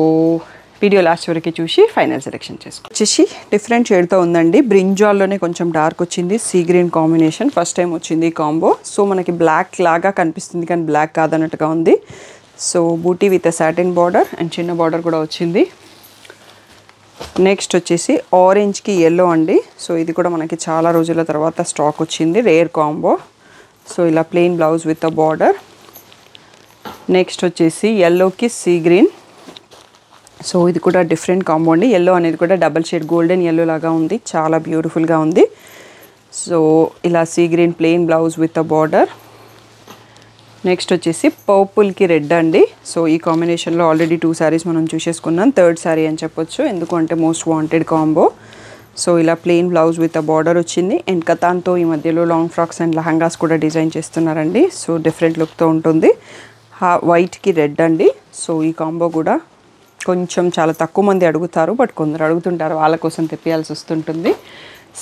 వీడియో లాస్ట్ వరకు చూసి ఫైనల్ సెలెక్షన్ చేసుకో. వచ్చేసి డిఫరెంట్ షేడ్తో ఉందండి, బ్రింజాల్లోనే కొంచెం డార్క్ వచ్చింది, see green combination. First time వచ్చింది ఈ కాంబో. సో మనకి బ్లాక్ లాగా కనిపిస్తుంది కానీ బ్లాక్ కాదన్నట్టుగా ఉంది. So buti with satin border and చిన్న బార్డర్ కూడా వచ్చింది. నెక్స్ట్ వచ్చేసి ఆరెంజ్కి ఎల్లో అండి. సో ఇది కూడా మనకి చాలా రోజుల తర్వాత స్టాక్ వచ్చింది, రేర్ కాంబో. సో ఇలా plain blouse with border. Next వచ్చేసి ఎల్లోకి సీ గ్రీన్. సో ఇది కూడా డిఫరెంట్ కాంబో అండి, ఎల్లో అనేది కూడా డబల్ షేడ్ గోల్డెన్ ఎల్లో లాగా ఉంది, చాలా బ్యూటిఫుల్గా ఉంది. సో ఇలా sea green plain blouse with border. Next వచ్చేసి పర్పుల్కి రెడ్ అండి. సో ఈ కాంబినేషన్లో ఆల్రెడీ 2 శారీస్ మనం చూసేసుకున్నాం, థర్డ్ శారీ అని చెప్పొచ్చు, ఎందుకంటే మోస్ట్ వాంటెడ్ కాంబో. సో ఇలా ప్లెయిన్ బ్లౌజ్ విత్ బార్డర్ వచ్చింది అండ్ కతాన్తో ఈ మధ్యలో లాంగ్ ఫ్రాక్స్ అండ్ లెహంగాస్ కూడా డిజైన్ చేస్తున్నారండి. సో డిఫరెంట్ లుక్తో ఉంటుంది. వైట్కి రెడ్ అండి. సో ఈ కాంబో కూడా కొంచెం చాలా తక్కువ మంది అడుగుతారు, బట్ కొందరు అడుగుతుంటారు, వాళ్ళ కోసం తెప్పియాల్సి వస్తుంటుంది.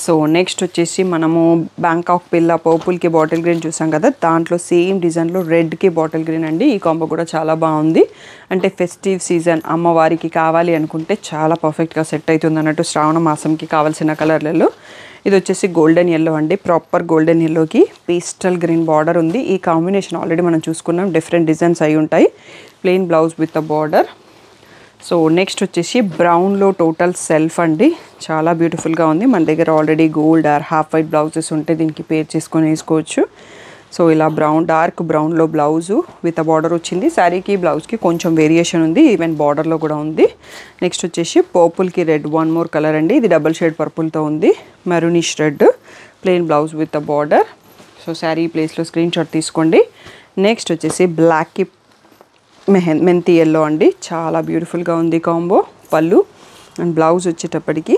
సో నెక్స్ట్ వచ్చేసి మనము బ్యాంకాక్ పిల్ల పర్పుల్కి బాటిల్ గ్రీన్ చూసాం కదా, దాంట్లో సేమ్ డిజైన్లో రెడ్కి బాటిల్ గ్రీన్ అండి. ఈ కాంబో కూడా చాలా బాగుంది, అంటే ఫెస్టివ్ సీజన్ అమ్మవారికి కావాలి అనుకుంటే చాలా పర్ఫెక్ట్గా సెట్ అవుతుంది అన్నట్టు, శ్రావణ మాసంకి కావాల్సిన కలర్లలో. ఇది వచ్చేసి గోల్డెన్ ఎల్లో అండి, ప్రాపర్ గోల్డెన్ ఎల్లోకి పేస్టల్ గ్రీన్ బార్డర్ ఉంది. ఈ కాంబినేషన్ ఆల్రెడీ మనం చూసుకున్నాం, డిఫరెంట్ డిజైన్స్ అయి ఉంటాయి. Plain blouse with border. So next వచ్చేసి బ్రౌన్లో టోటల్ సెల్ఫ్ అండి, చాలా బ్యూటిఫుల్గా ఉంది. మన దగ్గర already gold or half white blouses ఉంటే దీనికి పేర్ చేసుకొని వేసుకోవచ్చు. సో ఇలా డార్క్ బ్రౌన్లో బ్లౌజు విత్ బార్డర్ వచ్చింది. శారీకి బ్లౌజ్కి కొంచెం వేరియేషన్ ఉంది, ఈవెన్ బార్డర్లో కూడా ఉంది. నెక్స్ట్ వచ్చేసి పర్పుల్కి రెడ్, వన్ మోర్ కలర్ అండి. ఇది డబల్ షేడ్ పర్పుల్తో ఉంది, maroonish red, plain blouse with border. So sari ప్లేస్లో స్క్రీన్ షాట్ తీసుకోండి. నెక్స్ట్ వచ్చేసి బ్లాక్కి మెంతి ఎల్లో అండి, చాలా బ్యూటిఫుల్గా ఉంది కాంబో. పళ్ళు అండ్ బ్లౌజ్ వచ్చేటప్పటికి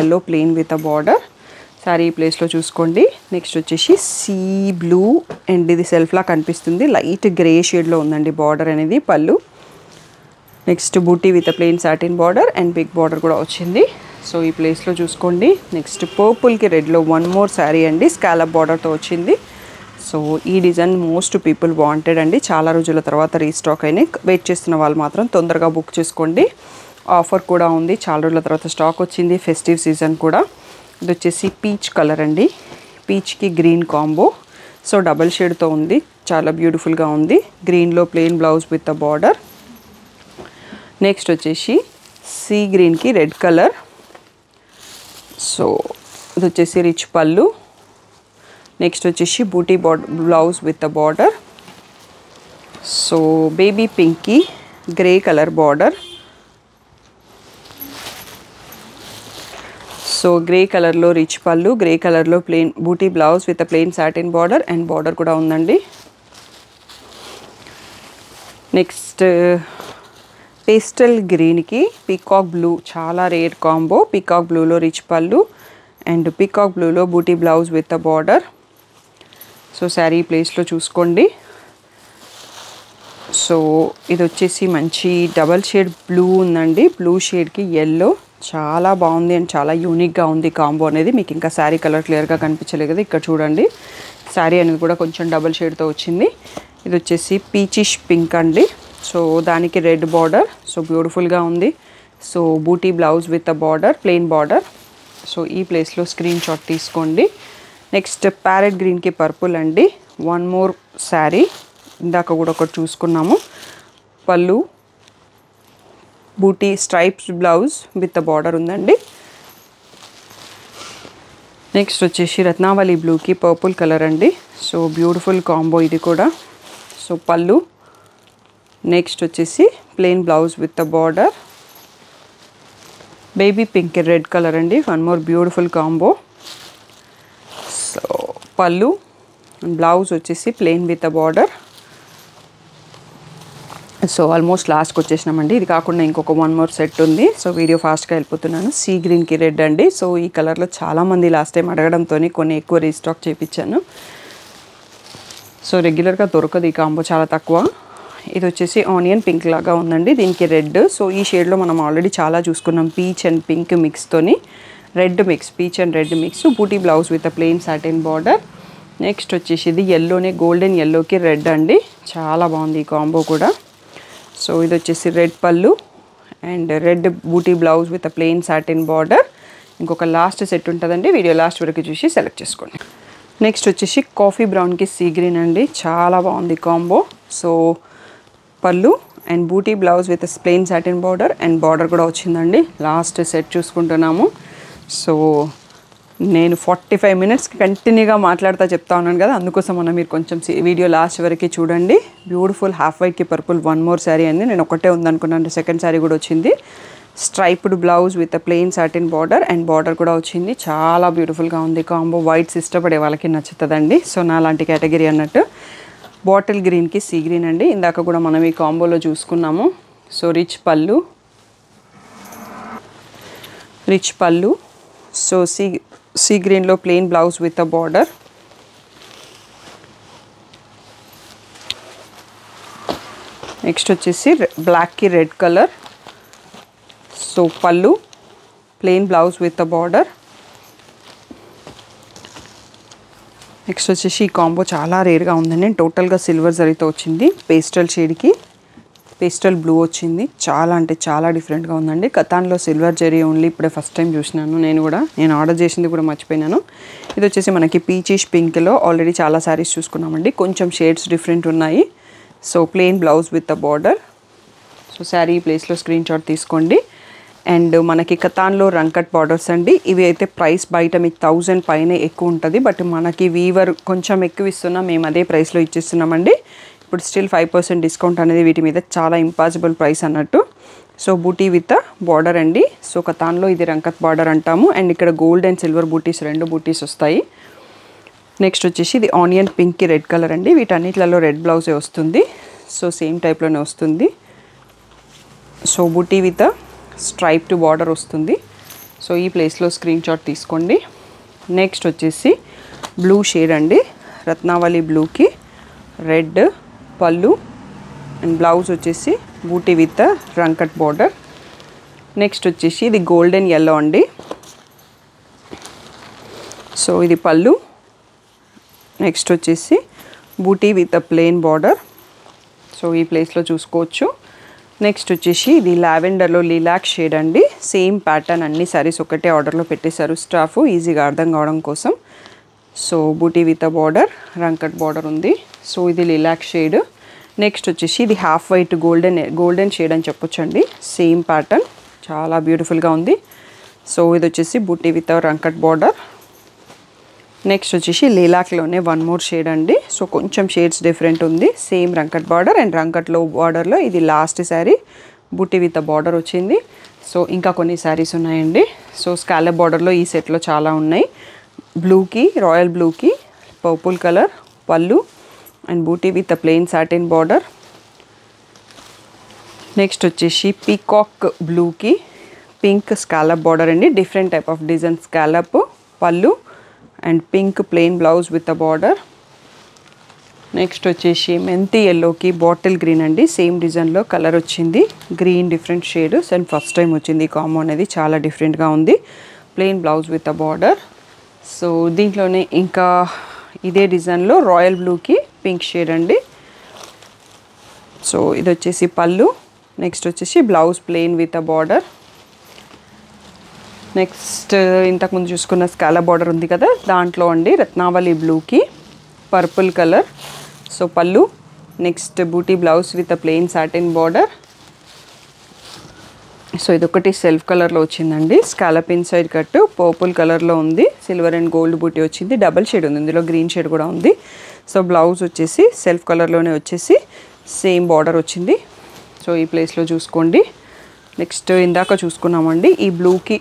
yellow plain with border. Sari ప్లేస్లో చూసుకోండి. నెక్స్ట్ వచ్చేసి సీ బ్లూ అండ్ ఇది సెల్ఫ్లా కనిపిస్తుంది, లైట్ గ్రే షేడ్లో ఉందండి బార్డర్ అనేది. పళ్ళు next buti with plain satin border and big border కూడా వచ్చింది. సో ఈ ప్లేస్లో చూసుకోండి. నెక్స్ట్ పర్పుల్కి రెడ్లో వన్ మోర్ శారీ అండి, స్కాలప్ బార్డర్తో వచ్చింది. సో ఈ డిజైన్ మోస్ట్ పీపుల్ వాంటెడ్ అండి, చాలా రోజుల తర్వాత రీస్టాక్ అయినాయి. వెయిట్ చేస్తున్న వాళ్ళు మాత్రం తొందరగా బుక్ చేసుకోండి. ఆఫర్ కూడా ఉంది, చాలా రోజుల తర్వాత స్టాక్ వచ్చింది, ఫెస్టివ్ సీజన్ కూడా. ఇది వచ్చేసి పీచ్ కలర్ అండి, పీచ్కి గ్రీన్ కాంబో. సో డబల్ షేడ్తో ఉంది, చాలా బ్యూటిఫుల్గా ఉంది. గ్రీన్లో plain blouse with the border. Next వచ్చేసి సీ గ్రీన్కి రెడ్ కలర్. సో ఇది వచ్చేసి రిచ్ పళ్ళు. నెక్స్ట్ వచ్చేసి బూటీ blouse with the border. So baby పింక్కి grey colour border. So grey కలర్లో రిచ్ పళ్ళు, గ్రే కలర్లో plain booty blouse with plain satin border and border కూడా ఉందండి. నెక్స్ట్ పేస్టల్ గ్రీన్కి పీకాక్ బ్లూ, చాలా రేర్ కాంబో. పీకాక్ బ్లూలో రిచ్ పళ్ళు అండ్ పీకాక్ బ్లూలో బూటీ blouse with the border. So sari ప్లేస్లో చూసుకోండి. సో ఇది వచ్చేసి మంచి డబల్ షేడ్ బ్లూ ఉందండి, బ్లూ షేడ్కి ఎల్లో, చాలా బాగుంది అండ్ చాలా యూనిక్గా ఉంది కాంబో అనేది. మీకు ఇంకా శారీ కలర్ క్లియర్గా కనిపించలేదు కదా, ఇక్కడ చూడండి. శారీ అనేది కూడా కొంచెం డబల్ షేడ్తో వచ్చింది. ఇది వచ్చేసి పీచిష్ పింక్ అండి, సో దానికి రెడ్ బార్డర్. సో బ్యూటిఫుల్గా ఉంది. So booty blouse with a border, plain border. So ఈ ప్లేస్లో స్క్రీన్ షాట్ తీసుకోండి. నెక్స్ట్ ప్యారెట్ గ్రీన్కి పర్పుల్ అండి, వన్ మోర్ శారీ, ఇందాక కూడా ఒకటి చూసుకున్నాము. పళ్ళు బూటీ స్ట్రైప్స్ బ్లౌజ్ విత్ బార్డర్ ఉందండి. నెక్స్ట్ వచ్చేసి రత్నావళి బ్లూకి పర్పుల్ కలర్ అండి. సో బ్యూటిఫుల్ కాంబో ఇది కూడా. సో పళ్ళు నెక్స్ట్ వచ్చేసి plain blouse with the border. Baby pink red colour అండి, one more beautiful combo. So పళ్ళు బ్లౌజ్ వచ్చేసి plain with the border. So almost లాస్ట్కి వచ్చేసినామండి. ఇది కాకుండా ఇంకొక వన్ మోర్ సెట్ ఉంది. సో వీడియో ఫాస్ట్గా వెళ్ళిపోతున్నాను. సీ గ్రీన్కి రెడ్ అండి. సో ఈ కలర్లో చాలామంది లాస్ట్ టైం అడగడంతో కొన్ని ఎక్కువ రీస్టాక్ చేయించాను. సో రెగ్యులర్గా దొరకదు ఈ కాంబో, చాలా తక్కువ. ఇది వచ్చేసి ఆనియన్ పింక్ లాగా ఉందండి, దీనికి రెడ్. సో ఈ షేడ్లో మనం ఆల్రెడీ చాలా చూసుకున్నాం, పీచ్ అండ్ పింక్ మిక్స్తోని. Red mix, peach and red mix, బూటీ blouse with plain satin border. Next వచ్చేసి ఇది ఎల్లోనే గోల్డెన్ ఎల్లోకి రెడ్ అండి, చాలా బాగుంది ఈ కాంబో కూడా. సో ఇది వచ్చేసి రెడ్ పళ్ళు and red buti blouse with plain satin border. ఇంకొక లాస్ట్ సెట్ ఉంటుందండి, వీడియో లాస్ట్ వరకు చూసి సెలెక్ట్ చేసుకోండి. నెక్స్ట్ వచ్చేసి కాఫీ బ్రౌన్కి సీ గ్రీన్ అండి, చాలా బాగుంది కాంబో. సో పళ్ళు and booty blouse with plain satin border and border కూడా వచ్చిందండి. Last set చూసుకుంటున్నాము. సో నేను 45 మినిట్స్కి కంటిన్యూగా మాట్లాడుతూ చెప్తా ఉన్నాను కదా, అందుకోసం మీరు కొంచెం వీడియో లాస్ట్ వరకు చూడండి. బ్యూటిఫుల్ హాఫ్ వైట్కి పర్పుల్ వన్ మోర్ శారీ అండి. నేను ఒకటే ఉందనుకున్నాను, సెకండ్ శారీ కూడా వచ్చింది. Striped blouse with plain satin border and border కూడా వచ్చింది. చాలా బ్యూటిఫుల్గా ఉంది కాంబో. వైట్స్ ఇష్టపడే వాళ్ళకి నచ్చుతుందండి. సో నా లాంటి కేటగిరీ అన్నట్టు. బాటిల్ గ్రీన్కి సీ గ్రీన్ అండి, ఇందాక కూడా మనం ఈ కాంబోలో చూసుకున్నాము. సో రిచ్ పళ్ళు, సో సీ గ్రీన్లో plain blouse with a border. Next వచ్చేసి బ్లాక్కి రెడ్ కలర్. సో పళ్ళు plain blouse with a border. Next వచ్చేసి ఈ కాంబో చాలా రేర్గా ఉందండి, టోటల్గా సిల్వర్ జరీతో వచ్చింది. పేస్టల్ షేడ్కి పేస్టల్ బ్లూ వచ్చింది, చాలా అంటే చాలా డిఫరెంట్గా ఉందండి. కతాన్లో సిల్వర్ జరీ ఓన్లీ ఇప్పుడే ఫస్ట్ టైం చూసినాను నేను ఆర్డర్ చేసింది కూడా మర్చిపోయినాను. ఇది వచ్చేసి మనకి పీచిష్ పింక్లో ఆల్రెడీ చాలా శారీస్ చూసుకున్నామండి, కొంచెం షేడ్స్ డిఫరెంట్ ఉన్నాయి. So plain blouse with a border. So sari ఈ ప్లేస్లో స్క్రీన్ షాట్ తీసుకోండి. అండ్ మనకి కతాన్లో రంకట్ బార్డర్స్ అండి. ఇవి అయితే ప్రైస్ బయట మీకు 1000 పైనే ఎక్కువ ఉంటుంది, బట్ మనకి వీవర్ కొంచెం ఎక్కువ ఇస్తున్నాం, మేము అదే ప్రైస్లో ఇచ్చేస్తున్నామండి. ఇప్పుడు స్టిల్ 5% డిస్కౌంట్ అనేది వీటి మీద చాలా ఇంపాసిబుల్ ప్రైస్ అన్నట్టు. సో బూటీ విత్ బార్డర్ అండి. సో కతాన్లో ఇది రంకత్ బార్డర్ అంటాము. అండ్ ఇక్కడ గోల్డ్ అండ్ సిల్వర్ బూటీస్ 2 బూటీస్ వస్తాయి. నెక్స్ట్ వచ్చేసి ఇది ఆనియన్ పింక్కి రెడ్ కలర్ అండి. వీటన్నిటిలలో రెడ్ బ్లౌజే వస్తుంది. సో సేమ్ టైప్లోనే వస్తుంది. So buti with striped border వస్తుంది. సో ఈ ప్లేస్లో స్క్రీన్ షాట్ తీసుకోండి. నెక్స్ట్ వచ్చేసి బ్లూ షేడ్ అండి. రత్నావళి బ్లూకి రెడ్ పళ్ళు అండ్ బ్లౌజ్ వచ్చేసి బూటీ విత్ రంకట్ బార్డర్. నెక్స్ట్ వచ్చేసి ఇది గోల్డెన్ ఎల్లో అండి. సో ఇది పళ్ళు. నెక్స్ట్ వచ్చేసి బూటీ విత్ ప్లెయిన్ బార్డర్. సో ఈ ప్లేస్లో చూసుకోవచ్చు. నెక్స్ట్ వచ్చేసి ఇది లావెండర్లో లిలాక్ షేడ్ అండి. సేమ్ ప్యాటర్న్ అన్ని సారీస్ ఒకటే ఆర్డర్లో పెట్టేశారు స్టాఫ్, ఈజీగా అర్థం కావడం కోసం. So buti with border, rangkat border ఉంది. సో ఇది లిలాక్ షేడ్. నెక్స్ట్ వచ్చేసి ఇది హాఫ్ వైట్ గోల్డెన్ షేడ్ అని చెప్పొచ్చండి. సేమ్ ప్యాటర్న్ చాలా బ్యూటిఫుల్గా ఉంది. సో ఇది వచ్చేసి బూటీ విత్ రంకట్ బార్డర్. నెక్స్ట్ వచ్చేసి లిలాక్లోనే 1 మోర్ షేడ్ అండి. సో కొంచెం షేడ్స్ డిఫరెంట్ ఉంది. సేమ్ రంకట్ బార్డర్ అండ్ రంకట్లో బార్డర్లో ఇది last sari buti with border వచ్చింది. సో ఇంకా కొన్ని శారీస్ ఉన్నాయండి. సో స్కాలప్ బార్డర్లో ఈ సెట్లో చాలా ఉన్నాయి. బ్లూకి రాయల్ బ్లూకి పర్పుల్ కలర్ పళ్ళు అండ్ బూటీ with plain satin border. Next వచ్చేసి పీకాక్ బ్లూకి పింక్ స్కాలప్ బార్డర్ అండి. Different type of design scallop పళ్ళు and pink plain blouse with a border. Next వచ్చేసి మెంతి ఎల్లోకి బాటిల్ గ్రీన్ అండి. సేమ్ డిజైన్లో కలర్ వచ్చింది. Green different shade. And first time వచ్చింది ఈ కాంబో అనేది, చాలా డిఫరెంట్గా ఉంది. Plain blouse with a border. సో దీంట్లోనే ఇంకా ఇదే డిజైన్లో రాయల్ బ్లూకి పింక్ షేడ్ అండి. సో ఇది వచ్చేసి పళ్ళు. నెక్స్ట్ వచ్చేసి blouse plain with a border. Next ఇంతకుముందు చూసుకున్న స్కాలప్ బార్డర్ ఉంది కదా, దాంట్లో అండి రత్నావళి బ్లూకి పర్పుల్ కలర్. సో పళ్ళు. Next buti blouse with plain satin border. So ఇదొకటి సెల్ఫ్ కలర్లో వచ్చిందండి. స్కాలప్ ఇన్సైడ్ కట్ పర్పుల్ కలర్లో ఉంది. సిల్వర్ అండ్ గోల్డ్ బూటీ వచ్చింది. డబల్ షేడ్ ఉంది, ఇందులో గ్రీన్ షేడ్ కూడా ఉంది. సో బ్లౌజ్ వచ్చేసి సెల్ఫ్ కలర్లోనే వచ్చేసి సేమ్ బార్డర్ వచ్చింది. సో ఈ ప్లేస్లో చూసుకోండి. నెక్స్ట్ ఇందాక చూసుకున్నామండి ఈ బ్లూకి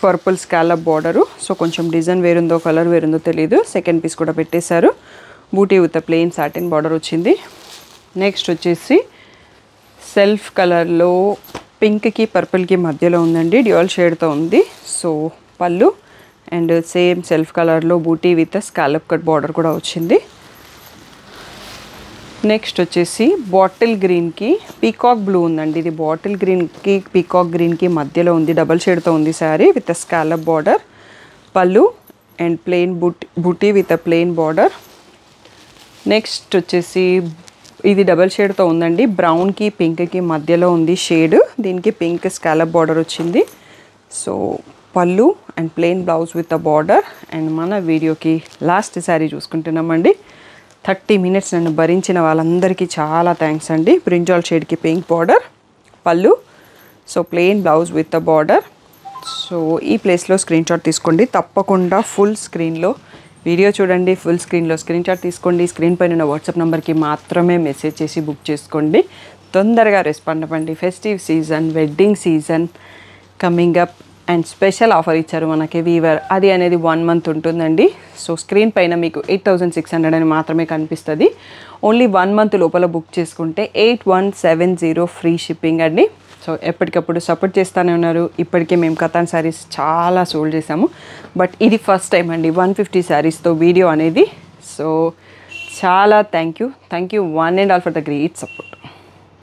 పర్పుల్ స్కాలప్ బార్డరు. సో కొంచెం డిజైన్ వేరుందో కలర్ వేరుందో తెలియదు. సెకండ్ పీస్ కూడా పెట్టేశారు. బూటీ విత్ ప్లెయిన్ సాటిన్ బార్డర్ వచ్చింది. నెక్స్ట్ వచ్చేసి సెల్ఫ్ కలర్లో పింక్కి పర్పుల్కి మధ్యలో ఉందండి. డ్యూయల్ షేడ్తో ఉంది. సో పళ్ళు అండ్ సేమ్ సెల్ఫ్ కలర్లో బూటీ విత్ స్కాలప్ కట్ బార్డర్ కూడా వచ్చింది. నెక్స్ట్ వచ్చేసి బాటిల్ గ్రీన్కి పీకాక్ బ్లూ ఉందండి. ఇది బాటిల్ గ్రీన్కి పీకాక్ గ్రీన్కి మధ్యలో ఉంది. డబల్ షేడ్తో ఉంది శారీ విత్ స్కాలప్ బార్డర్. పళ్ళు and plain buti with plain border. Next వచ్చేసి ఇది డబల్ షేడ్తో ఉందండి. బ్రౌన్కి పింక్కి మధ్యలో ఉంది షేడ్. దీనికి పింక్ స్కాలప్ బార్డర్ వచ్చింది. సో పళ్ళు and plain blouse with a border. And మన వీడియోకి లాస్ట్ శారీ చూసుకుంటున్నామండి. 30 మినిట్స్ నన్ను భరించిన వాళ్ళందరికీ చాలా థ్యాంక్స్ అండి. బ్రింజాల్ షేడ్కి పింక్ బార్డర్ పళ్ళు. So plain blouse with a border. So ఈ ప్లేస్లో స్క్రీన్ షాట్ తీసుకోండి. తప్పకుండా ఫుల్ స్క్రీన్లో వీడియో చూడండి. ఫుల్ స్క్రీన్లో స్క్రీన్ షాట్ తీసుకోండి. స్క్రీన్ పైన ఉన్న వాట్సాప్ నెంబర్కి మాత్రమే మెసేజ్ చేసి బుక్ చేసుకోండి. తొందరగా రెస్పాండ్ అవ్వండి. Festive season, wedding season coming up and special offer ఇచ్చారు మనకి వీవర్. అది అనేది 1 మంత్ ఉంటుందండి. సో స్క్రీన్ పైన మీకు 8600 అని మాత్రమే కనిపిస్తుంది. ఓన్లీ 1 మంత్ లోపల బుక్ చేసుకుంటే 8170 ఫ్రీ షిప్పింగ్ అండి. సో ఎప్పటికప్పుడు సపోర్ట్ చేస్తూనే ఉన్నారు. ఇప్పటికే మేము కతాన్ శారీస్ చాలా సోల్డ్ చేసాము. బట్ ఇది ఫస్ట్ టైం అండి 150 శారీస్తో వీడియో అనేది. సో చాలా thank you one and all for the great support.